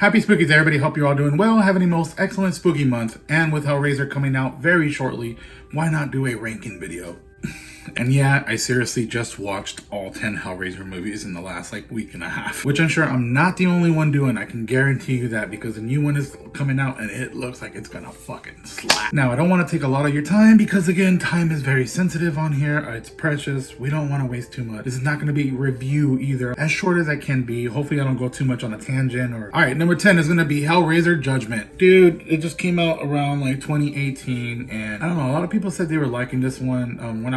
Happy Spookies, everybody. Hope you're all doing well, having a most excellent spooky month. And with Hellraiser coming out very shortly, why not do a ranking video? And yeah, I seriously just watched all 10 Hellraiser movies in the last week and a half, which I'm sure I'm not the only one doing. I can guarantee you that, because the new one is coming out and it looks like it's gonna fucking slap. Now, I don't want to take a lot of your time because, again, time is very sensitive on here. It's precious. We don't want to waste too much. This is not going to be review either, as short as I can be. Hopefully I don't go too much on a tangent. All right, number 10 is going to be Hellraiser Judgement. Dude, it just came out around 2018, and I don't know, a lot of people said they were liking this one. When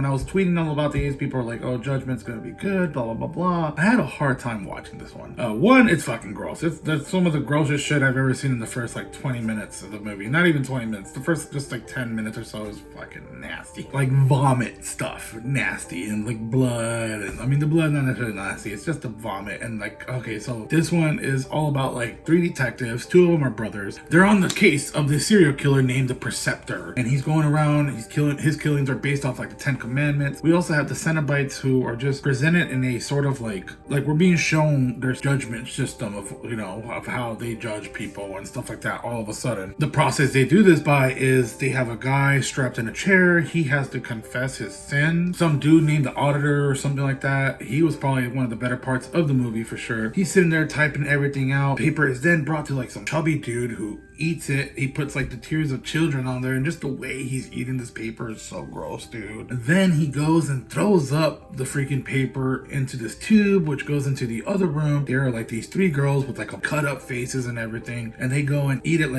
I was tweeting all about these, people were like, oh, Judgment's gonna be good, blah, blah, blah, blah. I had a hard time watching this one. One, it's fucking gross. That's some of the grossest shit I've ever seen in the first 20 minutes of the movie. Not even 20 minutes. The first just 10 minutes or so is fucking nasty. Vomit stuff, nasty, and blood. And I mean, the blood not necessarily nasty. It's just the vomit. And okay, so this one is all about 3 detectives. 2 of them are brothers. They're on the case of this serial killer named the Preceptor, and he's going around. He's killing. His killings are based off the 10 Commandments. We also have the Cenobites, who are just presented in a sort of like we're being shown their judgment system of of how they judge people and stuff like that. All of a sudden, the process they do this by is they have a guy strapped in a chair. He has to confess his sin. Some dude named the Auditor or something like that. He was probably one of the better parts of the movie for sure. He's sitting there typing everything out. Paper is then brought to some chubby dude who eats it. He puts the tears of children on there, and just the way he's eating this paper is so gross, dude. And then he goes and throws up the freaking paper into this tube, which goes into the other room. There are these 3 girls with cut up faces and everything, and they go and eat it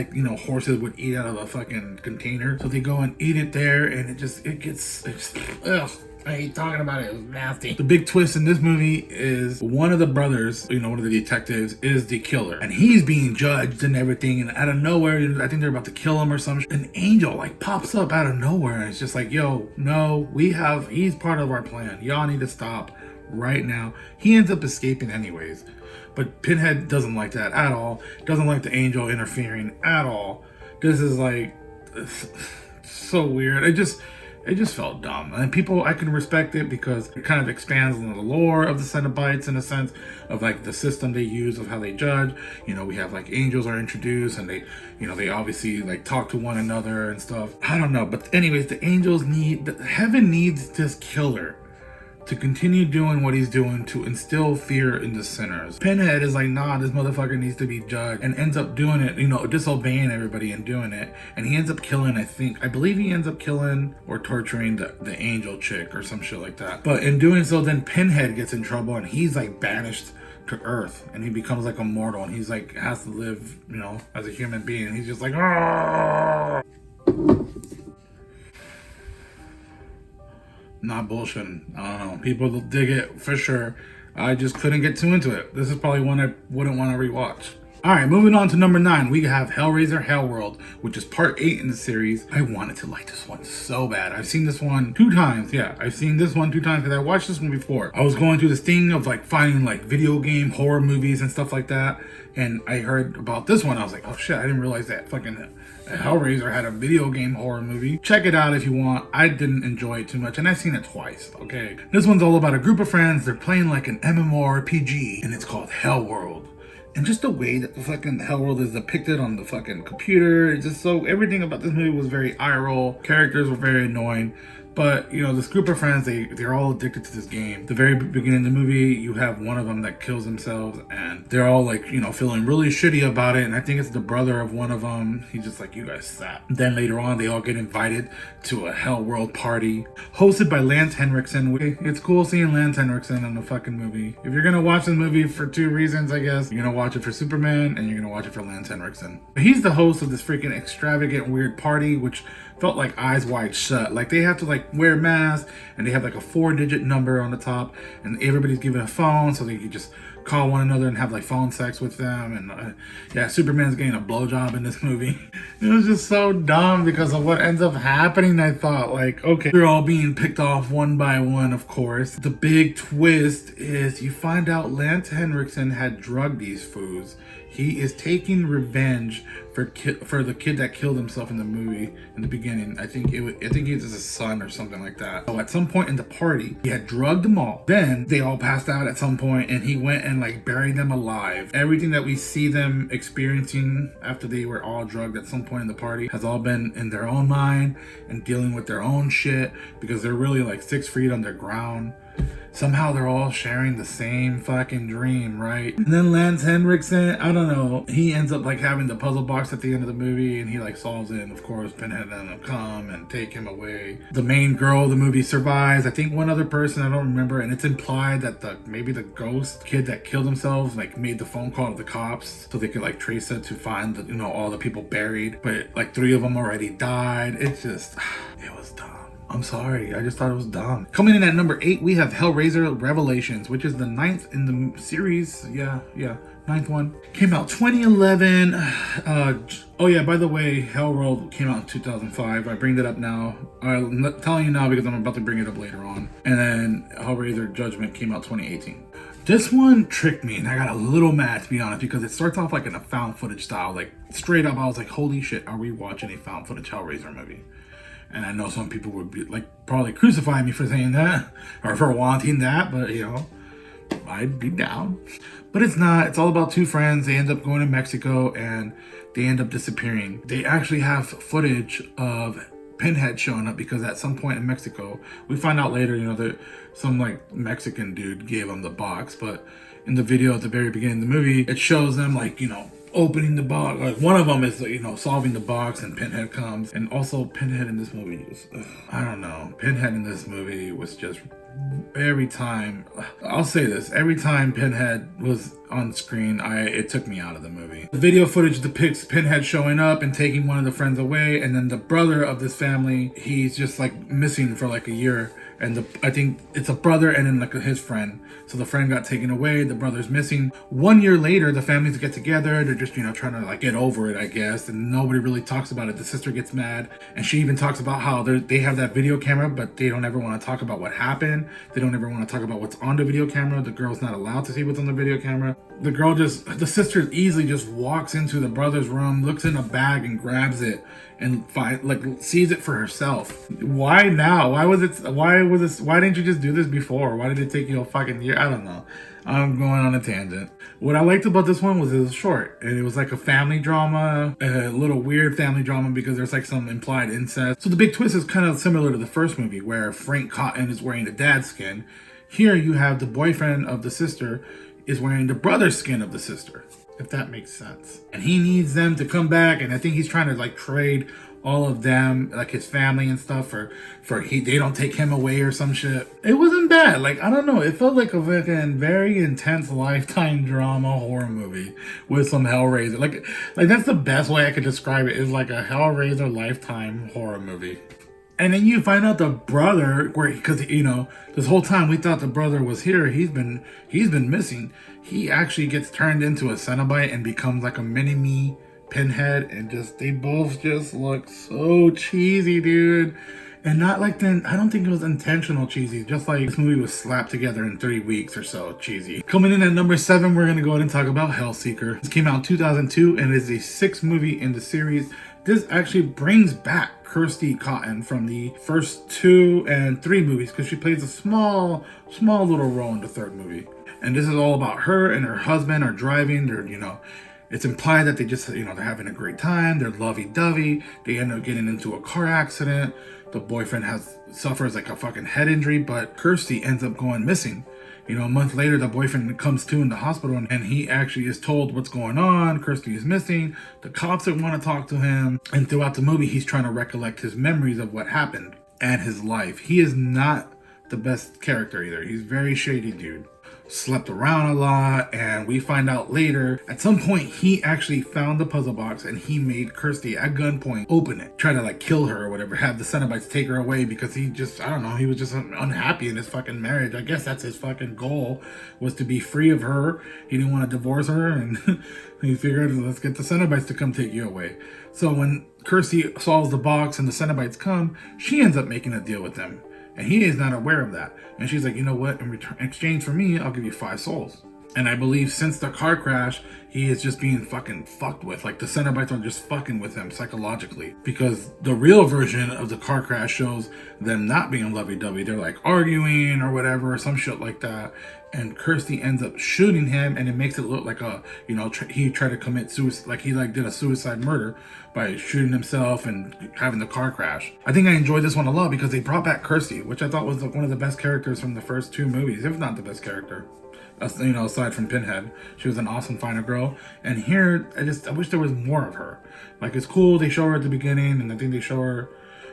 horses would eat out of a fucking container. So they go and eat it there, and it gets ugh. I hate talking about it. It was nasty. The big twist in this movie is one of the brothers, one of the detectives, is the killer. And he's being judged and everything. And out of nowhere, I think they're about to kill him or something. An angel pops up out of nowhere. And it's just yo, no, he's part of our plan. Y'all need to stop right now. He ends up escaping anyways. But Pinhead doesn't like that at all. Doesn't like the angel interfering at all. This is so weird. It just felt dumb. And people, I can respect it because it kind of expands on the lore of the Cenobites in a sense of the system they use of how they judge. We have angels are introduced, and they obviously talk to one another and stuff. I don't know, but anyways, the angels heaven needs this killer to continue doing what he's doing to instill fear in the sinners. Pinhead is nah, this motherfucker needs to be judged, and ends up doing it, disobeying everybody and doing it. And he ends up killing, I believe he ends up killing or torturing the angel chick or some shit like that. But in doing so, then Pinhead gets in trouble, and he's banished to Earth, and he becomes immortal, and he's has to live, as a human being. And he's just Argh! Not bullshitting. I don't know. People dig it for sure. I just couldn't get too into it. This is probably one I wouldn't want to rewatch. Alright, moving on to number 9, we have Hellraiser Hellworld, which is part 8 in the series. I wanted to like this one so bad. I've seen this one 2 times. Yeah, I've seen this one 2 times because I watched this one before. I was going through this thing of finding video game horror movies and stuff like that, and I heard about this one. I was oh shit, I didn't realize that fucking Hellraiser had a video game horror movie. Check it out if you want. I didn't enjoy it too much, and I've seen it twice, okay? This one's all about a group of friends. They're playing an MMORPG, and it's called Hellworld. And just the way that the fucking Hellworld is depicted on the fucking computer, it's just everything about this movie was very eye roll. Characters were very annoying. But, this group of friends, they're all addicted to this game. The very beginning of the movie, you have one of them that kills themselves, and they're all feeling really shitty about it. And I think it's the brother of one of them. He's just you guys sap. Then later on, they all get invited to a Hellworld party hosted by Lance Henriksen. It's cool seeing Lance Henriksen in a fucking movie. If you're gonna watch this movie for 2 reasons, I guess. You're gonna watch it for Superman, and you're gonna watch it for Lance Henriksen. He's the host of this freaking extravagant, weird party, which felt Eyes Wide Shut. They have to wear masks, and they have a 4-digit number on the top, and everybody's given a phone so they can just call one another and have phone sex with them. And yeah, Superman's getting a blowjob in this movie. It was just so dumb because of what ends up happening. I thought okay, they're all being picked off one by one, of course. The big twist is you find out Lance Henriksen had drugged these fools. He is taking revenge for the kid that killed himself in the movie in the beginning. I think he was his son or something like that. So at some point in the party, he had drugged them all. Then they all passed out at some point, and he went and like buried them alive. Everything that we see them experiencing after they were all drugged at some point in the party has all been in their own mind and dealing with their own shit, because they're really like 6 feet underground. Somehow they're all sharing the same fucking dream, right? And then Lance Henriksen, I don't know, he ends up like having the puzzle box at the end of the movie, and he like solves it, and of course Pinhead and them come and take him away. The main girl of the movie survives. I think one other person, I don't remember, and it's implied that maybe the ghost kid that killed himself like made the phone call to the cops so they could like trace it to find the, all the people buried, but like 3 of them already died. It's just, it was dumb. I'm sorry, I just thought it was dumb. Coming in at number 8, we have Hellraiser Revelations, which is the 9th in the series. Yeah, 9th one. Came out 2011. Oh yeah, by the way, Hellworld came out in 2005. I bring that up now. I'm not telling you now because I'm about to bring it up later on. And then Hellraiser Judgement came out 2018. This one tricked me, and I got a little mad, to be honest, because it starts off like in a found footage style. Like straight up, I was like, holy shit, are we watching a found footage Hellraiser movie? And I know some people would be like probably crucify me for saying that or for wanting that, but I'd be down. But it's not. It's all about 2 friends. They end up going to Mexico and they end up disappearing. They actually have footage of Pinhead showing up because at some point in Mexico, we find out later, that some like Mexican dude gave them the box. But in the video at the very beginning of the movie, it shows them like, opening the box. Like one of them is, solving the box, and Pinhead comes. And also Pinhead in this movie was, I don't know. Pinhead in this movie was just every time, I'll say this, every time Pinhead was on screen, it took me out of the movie. The video footage depicts Pinhead showing up and taking one of the friends away, and then the brother of this family, he's just like missing for like a year. And I think it's a brother and then like his friend. So the friend got taken away, the brother's missing. 1 year later, the families get together. They're just, trying to like get over it, I guess. And nobody really talks about it. The sister gets mad. And she even talks about how they have that video camera, but they don't ever want to talk about what happened. They don't ever want to talk about what's on the video camera. The girl's not allowed to see what's on the video camera. The sister easily just walks into the brother's room, looks in a bag and grabs it and sees it for herself. Why now? Why didn't you just do this before? Why did it take you a fucking year? I don't know. I'm going on a tangent. What I liked about this one was it was short, and it was like a family drama, a little weird family drama because there's like some implied incest. So the big twist is kind of similar to the first movie where Frank Cotton is wearing the dad's skin. Here you have the boyfriend of the sister is wearing the brother's skin of the sister, if that makes sense. And he needs them to come back, and I think he's trying to like trade all of them, like his family and stuff, they don't take him away or some shit. It wasn't bad. Like, I don't know, it felt like a fucking very intense Lifetime drama horror movie with some Hellraiser. Like that's the best way I could describe it, is like a Hellraiser Lifetime horror movie. And then you find out the brother, because this whole time we thought the brother was here. He's been missing. He actually gets turned into a Cenobite and becomes like a mini-me Pinhead, and they both just look so cheesy, dude. And not like I don't think it was intentional cheesy. Just like this movie was slapped together in 3 weeks or so cheesy. Coming in at number 7, we're gonna go ahead and talk about Hellseeker. This came out in 2002 and is the 6th movie in the series. This actually brings back Kirsty Cotton from the first 2 and 3 movies, because she plays a small little role in the 3rd movie. And this is all about her and her husband are driving. They're, it's implied that they just, they're having a great time. They're lovey-dovey. They end up getting into a car accident. The boyfriend suffers like a fucking head injury, but Kirsty ends up going missing. A month later, the boyfriend comes to in the hospital, and he actually is told what's going on. Kirsty is missing. The cops don't want to talk to him. And throughout the movie, he's trying to recollect his memories of what happened and his life. He is not the best character either. He's very shady dude. Slept around a lot, and we find out later, at some point, he actually found the puzzle box and he made Kirsty at gunpoint open it, try to like kill her or whatever, have the Cenobites take her away because he just, I don't know, he was just unhappy in his fucking marriage. I guess that's his fucking goal, was to be free of her. He didn't want to divorce her, and he figured, let's get the Cenobites to come take you away. So when Kirsty solves the box and the Cenobites come, she ends up making a deal with them. And he is not aware of that. And she's like, you know what? In exchange for me, I'll give you 5 souls. And I believe since the car crash, he is just being fucking fucked with. Like the Cenobites are just fucking with him psychologically. Because the real version of the car crash shows them not being lovey-dovey. They're like arguing or whatever, or some shit like that. And Kirsty ends up shooting him, and it makes it look like a, you know, he tried to commit suicide, like he like did a suicide murder by shooting himself and having the car crash. I think I enjoyed this one a lot because they brought back Kirsty, which I thought was like one of the best characters from the first two movies, if not the best character. You know, aside from Pinhead. She was an awesome final girl. And here, I wish there was more of her. Like, it's cool, they show her at the beginning, and I think they show her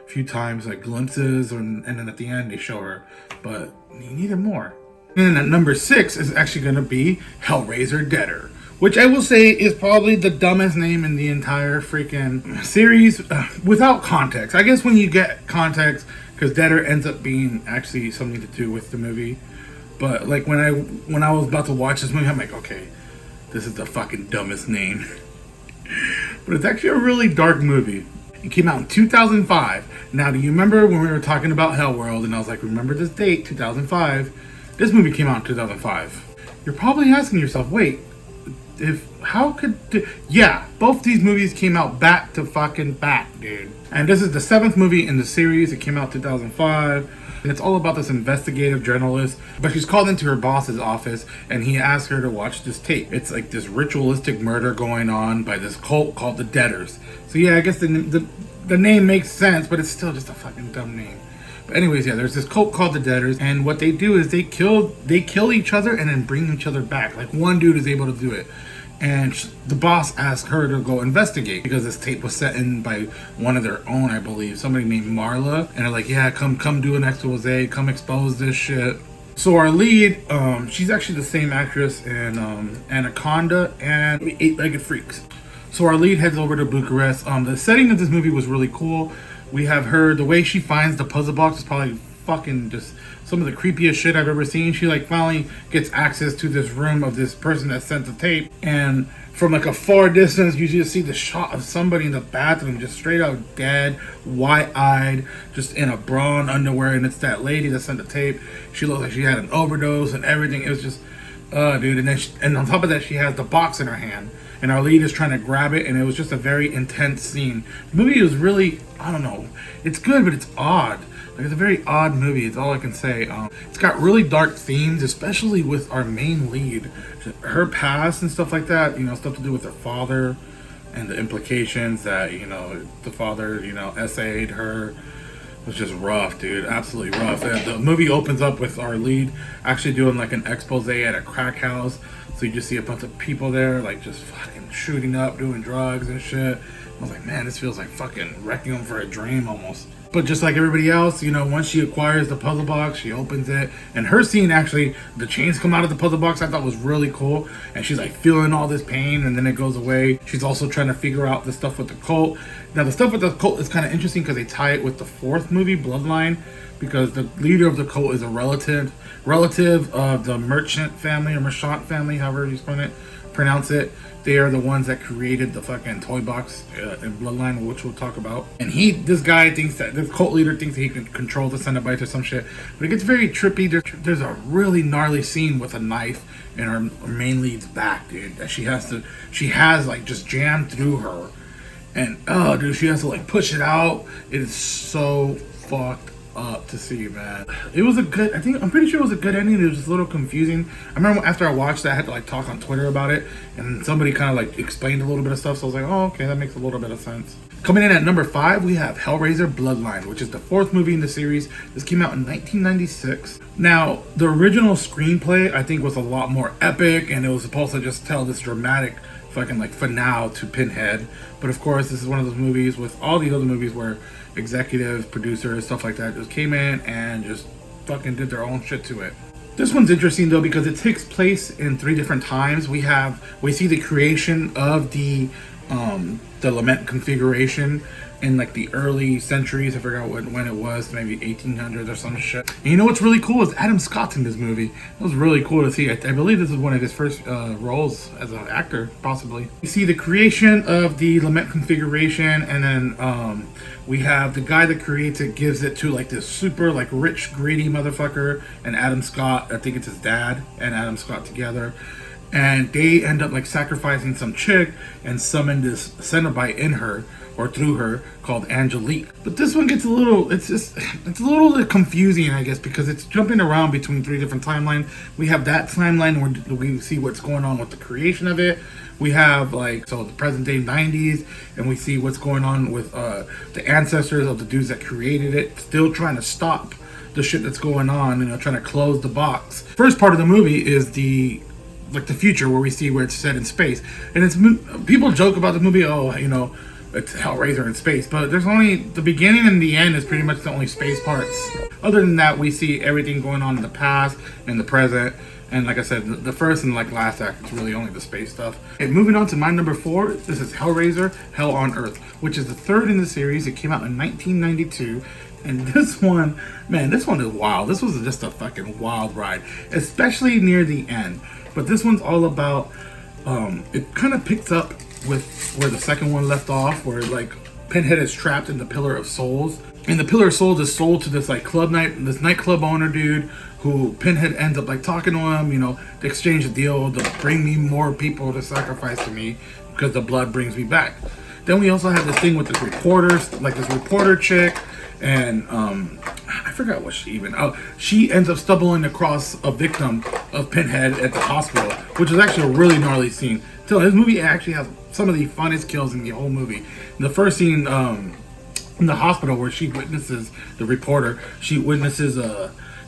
a few times, like glimpses, and then at the end they show her. But you needed more. And then at number 6 is actually going to be Hellraiser Debtor, which I will say is probably the dumbest name in the entire freaking series, without context. I guess when you get context, because Debtor ends up being actually something to do with the movie. But like when I was about to watch this movie, I'm like, okay, this is the fucking dumbest name. But it's actually a really dark movie. It came out in 2005. Now, do you remember when we were talking about Hellworld and I was like, remember this date, 2005? This movie came out in 2005. You're probably asking yourself, wait, yeah, both these movies came out back to fucking back, dude. And this is the 7th movie in the series. It came out 2005. And it's all about this investigative journalist, but she's called into her boss's office and he asks her to watch this tape. It's like this ritualistic murder going on by this cult called the Debtors. So yeah, I guess the name makes sense, but it's still just a fucking dumb name. But anyways, yeah, there's this cult called the Debtors, and what they do is they kill each other and then bring each other back. Like one dude is able to do it. And the boss asked her to go investigate because this tape was set in by one of their own, I believe, somebody named Marla. And they're like, yeah, come do an expose, come expose this shit. So our lead, she's actually the same actress in Anaconda and Eight-Legged Freaks. So our lead heads over to Bucharest. The setting of this movie was really cool. We have her, the way she finds the puzzle box is probably fucking just some of the creepiest shit I've ever seen. She like finally gets access to this room of this person that sent the tape, and from like a far distance you just see the shot of somebody in the bathroom just straight out dead, wide-eyed, just in a bra and underwear, and it's that lady that sent the tape. She looks like she had an overdose and everything. It was just dude. And then and on top of that, she has the box in her hand and our lead is trying to grab it, and it was just a very intense scene. The movie was really, I don't know, it's good, but it's odd. Like, it's a very odd movie, it's all I can say. It's got really dark themes, especially with our main lead. Her past and stuff like that, you know, stuff to do with her father and the implications that, you know, the father, you know, essayed her. It was just rough, dude. Absolutely rough. And the movie opens up with our lead actually doing like an expose at a crack house. So you just see a bunch of people there, like just fucking shooting up, doing drugs and shit. I was like, man, this feels like fucking Requiem for a Dream almost. But just like everybody else, you know, once she acquires the puzzle box, she opens it. And her scene, actually, the chains come out of the puzzle box, I thought was really cool. And she's like feeling all this pain, and then it goes away. She's also trying to figure out the stuff with the cult. Now, the stuff with the cult is kind of interesting because they tie it with the 4th movie, Bloodline, because the leader of the cult is a relative of the Merchant family, or Merchant family, however you pronounce it. They are the ones that created the fucking toy box in Bloodline, which we'll talk about. And this guy thinks that, the cult leader thinks that he can control the Cenobites or some shit. But it gets very trippy. There's a really gnarly scene with a knife in our main lead's back, dude. That she has like just jammed through her. And, oh, dude, she has to like push it out. It is so fucked up to see, man. It was I'm pretty sure it was a good ending. It was just a little confusing. I remember after I watched that, I had to like talk on Twitter about it, and somebody kind of like explained a little bit of stuff, so I was like, oh, okay, that makes a little bit of sense. Coming in at number 5, we have Hellraiser Bloodline, which is the 4th movie in the series. This came out in 1996. Now, the original screenplay, I think, was a lot more epic, and it was supposed to just tell this dramatic fucking like finale to Pinhead. But of course, this is one of those movies with all the other movies where executives, producers, stuff like that just came in and just fucking did their own shit to it. This one's interesting though because it takes place in 3 different times. We see the creation of the lament configuration in like the early centuries. I forgot when it was, maybe 1800s or some shit. And you know what's really cool is Adam Scott's in this movie. It was really cool to see. I believe this is one of his first roles as an actor, possibly. You see the creation of the lament configuration, and then we have the guy that creates it gives it to like this super like rich, greedy motherfucker, and Adam Scott, I think it's his dad and Adam Scott together. and they end up like sacrificing some chick and summon this Cenobite in her or through her called Angelique. But this one gets a little, it's a little confusing, I guess, because it's jumping around between 3 different timelines. We have that timeline where we see what's going on with the creation of it. We have like, so the present day 90s, and we see what's going on with the ancestors of the dudes that created it, still trying to stop the shit that's going on, trying to close the box. First part of the movie is the future, where we see where it's set in space, and it's, people joke about the movie, it's Hellraiser in space, but there's only the beginning and the end is pretty much the only space parts. Other than that, we see everything going on in the past and the present, and like I said, the first and last act is really only the space stuff. And moving on to my number 4, this is Hellraiser Hell on Earth, which is the 3rd in the series. It came out in 1992. And this one, man, this one is wild. This was just a fucking wild ride, especially near the end. But this one's all about, it kind of picks up with where the second one left off, where like Pinhead is trapped in the Pillar of Souls. And the Pillar of Souls is sold to this this nightclub owner dude, who Pinhead ends up like talking to him, to exchange a deal to bring me more people to sacrifice to me because the blood brings me back. Then we also have this thing with this reporter chick. And I forgot what she ends up stumbling across a victim of Pinhead at the hospital, which is actually a really gnarly scene. So this movie actually has some of the funnest kills in the whole movie. In the first scene in the hospital, where she witnesses the reporter, she witnesses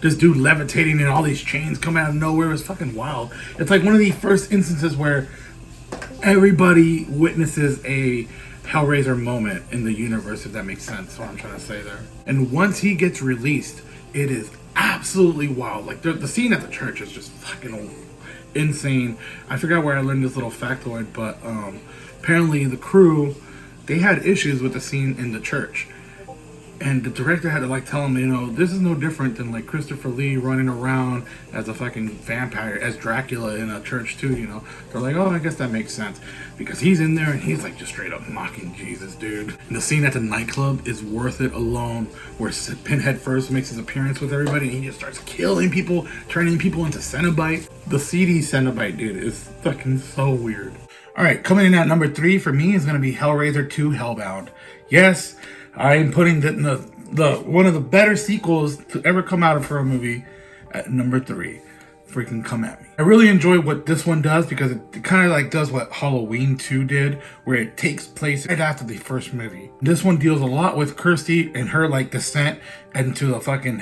this dude levitating and all these chains come out of nowhere. It was fucking wild. It's like one of the first instances where everybody witnesses a Hellraiser moment in the universe, if that makes sense, what I'm trying to say there. And once he gets released, it is absolutely wild. Like the scene at the church is just fucking insane. I forgot where I learned this little factoid, but apparently the crew, they had issues with the scene in the church. And the director had to like tell him, this is no different than like Christopher Lee running around as a fucking vampire, as Dracula in a church too, They're like, oh, I guess that makes sense. Because he's in there and he's like just straight up mocking Jesus, dude. And the scene at the nightclub is worth it alone, where Pinhead first makes his appearance with everybody and he just starts killing people, turning people into Cenobite. The CD Cenobite, dude, is fucking so weird. Alright, coming in at number 3 for me is going to be Hellraiser 2 Hellbound. Yes, I'm putting the one of the better sequels to ever come out of for a movie at number 3. Freaking come at me. I really enjoy what this one does, because it kind of like does what Halloween 2 did, where it takes place right after the first movie. This one deals a lot with Kirsty and her like descent into the fucking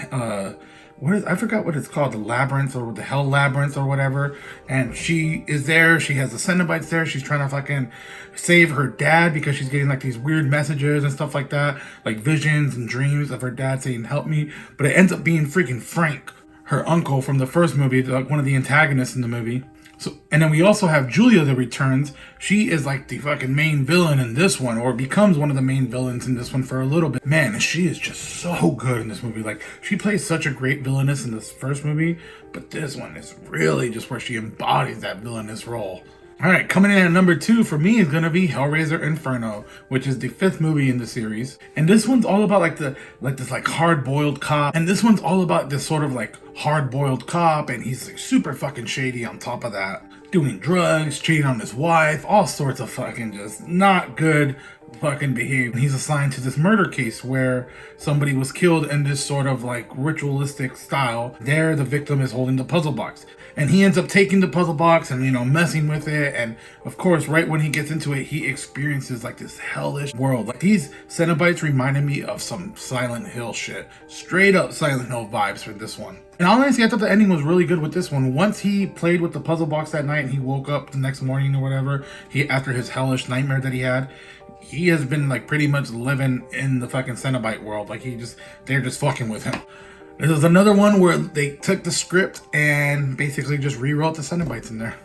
I forgot what it's called, the labyrinth or the hell labyrinth or whatever. And she is there, she has the Cenobites there, she's trying to fucking save her dad because she's getting like these weird messages and stuff like that, like visions and dreams of her dad saying help me. But it ends up being freaking Frank, her uncle from the first movie, like one of the antagonists in the movie. So, and then we also have Julia that returns. She is like the fucking main villain in this one, or becomes one of the main villains in this one for a little bit. Man, she is just so good in this movie. Like, she plays such a great villainess in this first movie, but this one is really just where she embodies that villainous role. Alright, coming in at number 2 for me is gonna be Hellraiser Inferno, which is the 5th movie in the series. And this one's all about this hard-boiled cop. And this one's all about this sort of like hard-boiled cop, and he's like super fucking shady on top of that. Doing drugs, cheating on his wife, all sorts of fucking just not good fucking behavior. And he's assigned to this murder case where somebody was killed in this sort of like ritualistic style. There, the victim is holding the puzzle box. And he ends up taking the puzzle box and, messing with it. And of course, right when he gets into it, he experiences like this hellish world. Like, these Cenobites reminded me of some Silent Hill shit. Straight up Silent Hill vibes for this one. And honestly, I thought the ending was really good with this one. Once he played with the puzzle box that night and he woke up the next morning or whatever, after his hellish nightmare that he had, he has been like pretty much living in the fucking Cenobite world. Like, they're just fucking with him. This is another one where they took the script and basically just rewrote the Cenobites in there.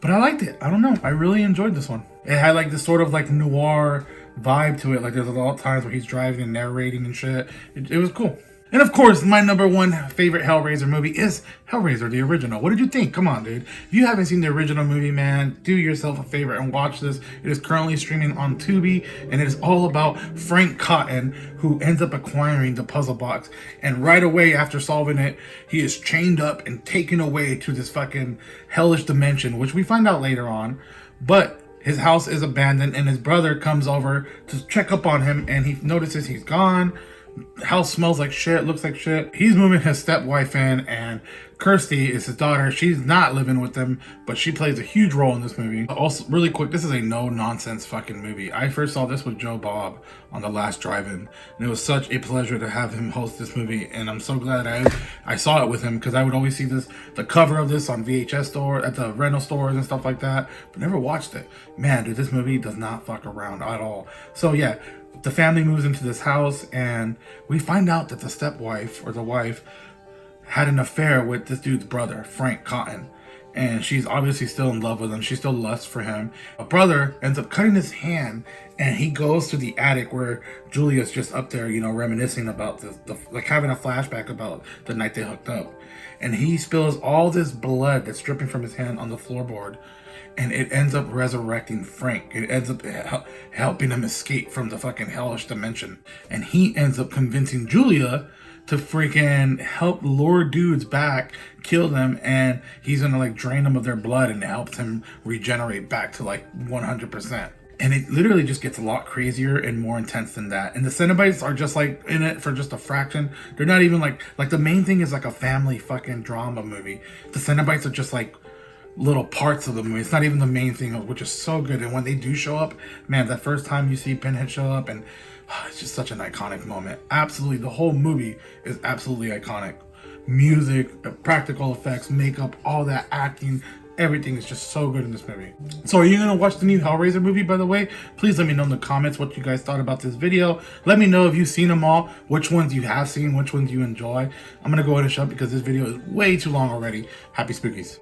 But I liked it. I don't know. I really enjoyed this one. It had like this sort of like noir vibe to it. Like, there's a lot of times where he's driving and narrating and shit. It was cool. And of course, my number one favorite Hellraiser movie is Hellraiser, the original. What did you think? Come on, dude. If you haven't seen the original movie, man, do yourself a favor and watch this. It is currently streaming on Tubi, and it is all about Frank Cotton, who ends up acquiring the puzzle box. And right away after solving it, he is chained up and taken away to this fucking hellish dimension, which we find out later on. But his house is abandoned, and his brother comes over to check up on him, and he notices he's gone. House smells like shit, looks like shit. He's moving his stepwife in, and Kirsty is his daughter. She's not living with them, but she plays a huge role in this movie. Also, really quick, this is a no-nonsense fucking movie. I first saw this with Joe Bob on the last drive-in, and it was such a pleasure to have him host this movie, and I'm so glad I saw it with him, because I would always see the cover of this on VHS store, at the rental stores and stuff like that, but never watched it. Man, dude, this movie does not fuck around at all. So yeah, the family moves into this house, and we find out that the stepwife, or the wife, had an affair with this dude's brother, Frank Cotton. And she's obviously still in love with him. She still lusts for him. A brother ends up cutting his hand, and he goes to the attic where Julia's just up there, you know, reminiscing about like having a flashback about the night they hooked up. And he spills all this blood that's dripping from his hand on the floorboard. And it ends up resurrecting Frank. It ends up helping him escape from the fucking hellish dimension. And he ends up convincing Julia to freaking help lure dudes back, kill them, and he's gonna like drain them of their blood, and it helps him regenerate back to like 100%. And it literally just gets a lot crazier and more intense than that. And the Cenobites are just like in it for just a fraction. They're not even like the main thing is like a family fucking drama movie. The Cenobites are just like little parts of the movie. It's not even the main thing, which is so good. And when they do show up, man, that first time you see Pinhead show up, and it's just such an iconic moment. Absolutely, the whole movie is absolutely iconic. Music, practical effects, makeup, all that acting, everything is just so good in this movie. So are you going to watch the new Hellraiser movie, by the way? Please let me know in the comments what you guys thought about this video. Let me know if you've seen them all, which ones you have seen, which ones you enjoy. I'm going to go ahead and shut up because this video is way too long already. Happy Spookies.